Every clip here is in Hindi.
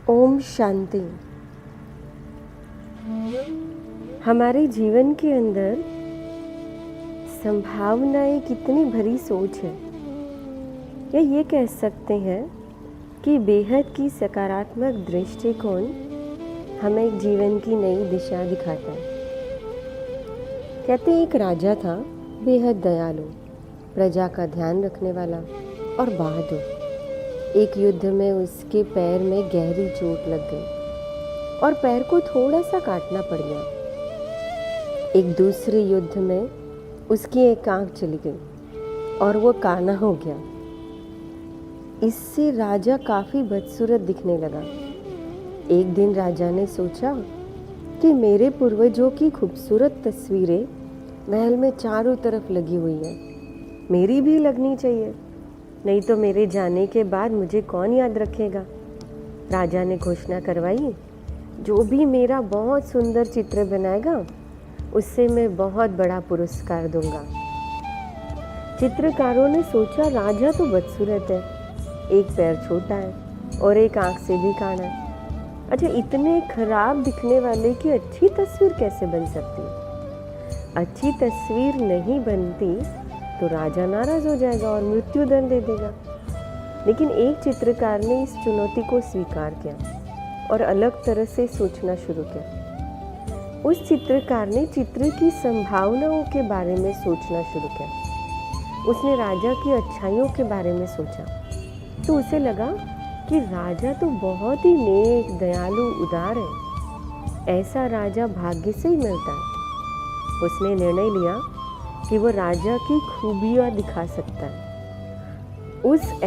ओम शांति। हमारे जीवन के अंदर संभावनाएं कितनी भरी सोच है, या ये कह सकते हैं कि बेहद की सकारात्मक दृष्टिकोण हमें एक जीवन की नई दिशा दिखाता है। कहते हैं एक राजा था, बेहद दयालु, प्रजा का ध्यान रखने वाला और बहादुर। एक युद्ध में उसके पैर में गहरी चोट लग गई और पैर को थोड़ा सा काटना पड़ गया। एक दूसरे युद्ध में उसकी एक आंख चली गई और वो काना हो गया। इससे राजा काफ़ी बदसूरत दिखने लगा। एक दिन राजा ने सोचा कि मेरे पूर्वजों की खूबसूरत तस्वीरें महल में चारों तरफ लगी हुई हैं, मेरी भी लगनी चाहिए, नहीं तो मेरे जाने के बाद मुझे कौन याद रखेगा। राजा ने घोषणा करवाई, जो भी मेरा बहुत सुंदर चित्र बनाएगा उससे मैं बहुत बड़ा पुरस्कार दूंगा। चित्रकारों ने सोचा राजा तो बदसूरत है, एक पैर छोटा है और एक आंख से भी काना है। अच्छा, इतने खराब दिखने वाले की अच्छी तस्वीर कैसे बन सकती? अच्छी तस्वीर नहीं बनती तो राजा नाराज हो जाएगा और मृत्यु दंड दे देगा। लेकिन एक चित्रकार ने इस चुनौती को स्वीकार किया और अलग तरह से सोचना शुरू किया। उस चित्रकार ने चित्र की संभावनाओं के बारे में सोचना शुरू किया। उसने राजा की अच्छाइयों के बारे में सोचा तो उसे लगा कि राजा तो बहुत ही नेक, दयालु, उदार है। ऐसा राजा भाग्य से ही मिलता है। उसने निर्णय लिया कि वो राजा की खूबियाँ दिखा सकता है। उसे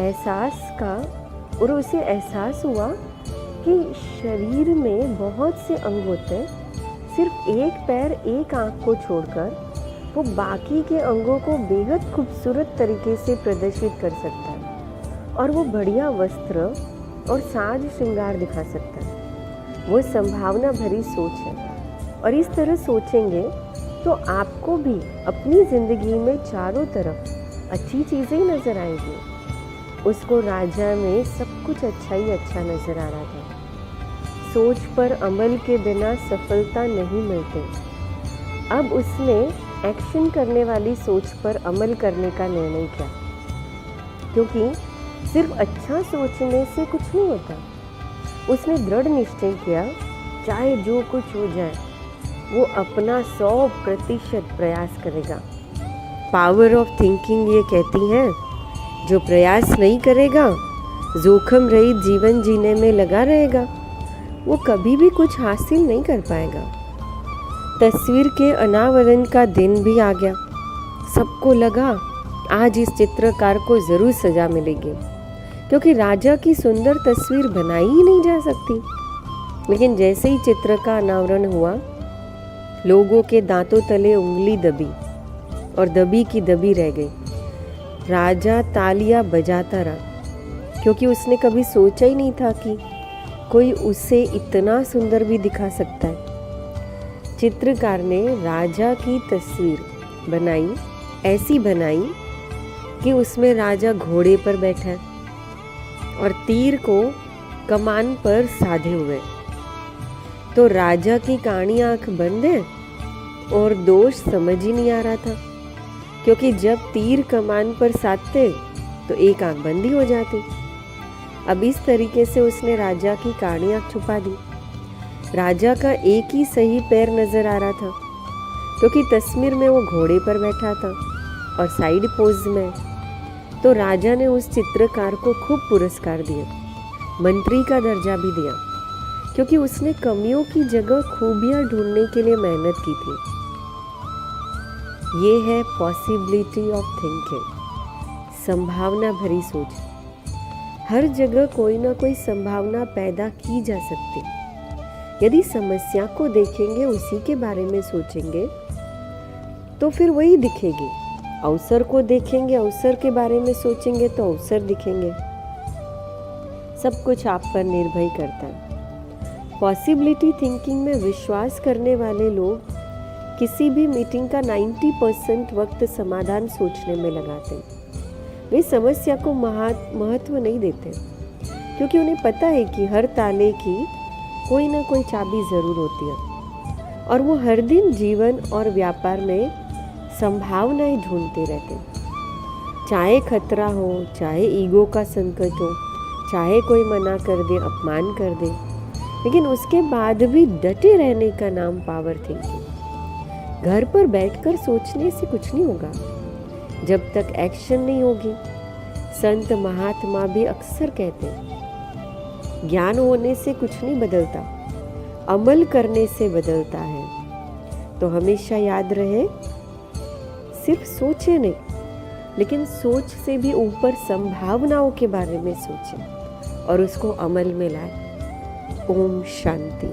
एहसास हुआ कि शरीर में बहुत से अंग होते हैं, सिर्फ एक पैर, एक आंख को छोड़कर वो बाकी के अंगों को बेहद खूबसूरत तरीके से प्रदर्शित कर सकता है और वो बढ़िया वस्त्र और साज श्रृंगार दिखा सकता है। वो संभावना भरी सोच है और इस तरह सोचेंगे तो आपको भी अपनी ज़िंदगी में चारों तरफ अच्छी चीज़ें ही नज़र आएंगी। उसको राजा में सब कुछ अच्छा ही अच्छा नज़र आ रहा था। सोच पर अमल के बिना सफलता नहीं मिलती। अब उसने एक्शन करने वाली सोच पर अमल करने का निर्णय किया, क्योंकि सिर्फ अच्छा सोचने से कुछ नहीं होता। उसने दृढ़ निश्चय किया, चाहे जो कुछ हो जाए वो अपना 100% प्रयास करेगा। पावर ऑफ थिंकिंग ये कहती है, जो प्रयास नहीं करेगा, जोखिम रहित जीवन जीने में लगा रहेगा, वो कभी भी कुछ हासिल नहीं कर पाएगा। तस्वीर के अनावरण का दिन भी आ गया। सबको लगा आज इस चित्रकार को ज़रूर सजा मिलेगी, क्योंकि राजा की सुंदर तस्वीर बनाई ही नहीं जा सकती। लेकिन जैसे ही चित्र का अनावरण हुआ, लोगों के दांतों तले उंगली दबी और दबी की दबी रह गई। राजा तालियां बजाता रहा, क्योंकि उसने कभी सोचा ही नहीं था कि कोई उसे इतना सुंदर भी दिखा सकता है। चित्रकार ने राजा की तस्वीर बनाई, ऐसी बनाई कि उसमें राजा घोड़े पर बैठा है और तीर को कमान पर साधे हुए। तो राजा की काणी आंख बंद है और दोष समझ ही नहीं आ रहा था, क्योंकि जब तीर कमान पर साधते तो एक आंख बंद ही हो जाती। अब इस तरीके से उसने राजा की काणी आंख छुपा दी। राजा का एक ही सही पैर नजर आ रहा था, क्योंकि तस्वीर में वो घोड़े पर बैठा था और साइड पोज में। तो राजा ने उस चित्रकार को खूब पुरस्कार दिए, मंत्री का दर्जा भी दिया, क्योंकि उसने कमियों की जगह खूबियां ढूंढने के लिए मेहनत की थी। ये है पॉसिबिलिटी ऑफ थिंकिंग, संभावना भरी सोच। हर जगह कोई ना कोई संभावना पैदा की जा सकती। यदि समस्या को देखेंगे, उसी के बारे में सोचेंगे, तो फिर वही दिखेगी। अवसर को देखेंगे, अवसर के बारे में सोचेंगे तो अवसर दिखेंगे। सब कुछ आप पर निर्भर करता है। पॉसिबिलिटी थिंकिंग में विश्वास करने वाले लोग किसी भी मीटिंग का 90% वक्त समाधान सोचने में लगाते हैं। वे समस्या को महत्व नहीं देते, क्योंकि उन्हें पता है कि हर ताले की कोई ना कोई चाबी ज़रूर होती है और वो हर दिन जीवन और व्यापार में संभावनाएं ढूंढते रहते हैं। चाहे खतरा हो, चाहे ईगो का संकट हो, चाहे कोई मना कर दे, अपमान कर दे, लेकिन उसके बाद भी डटे रहने का नाम पावर थिंकिंग। घर पर बैठकर सोचने से कुछ नहीं होगा जब तक एक्शन नहीं होगी। संत महात्मा भी अक्सर कहते हैं ज्ञान होने से कुछ नहीं बदलता, अमल करने से बदलता है। तो हमेशा याद रहे, सिर्फ सोचे नहीं, लेकिन सोच से भी ऊपर संभावनाओं के बारे में सोचें और उसको अमल में लाएं। ओम शांति।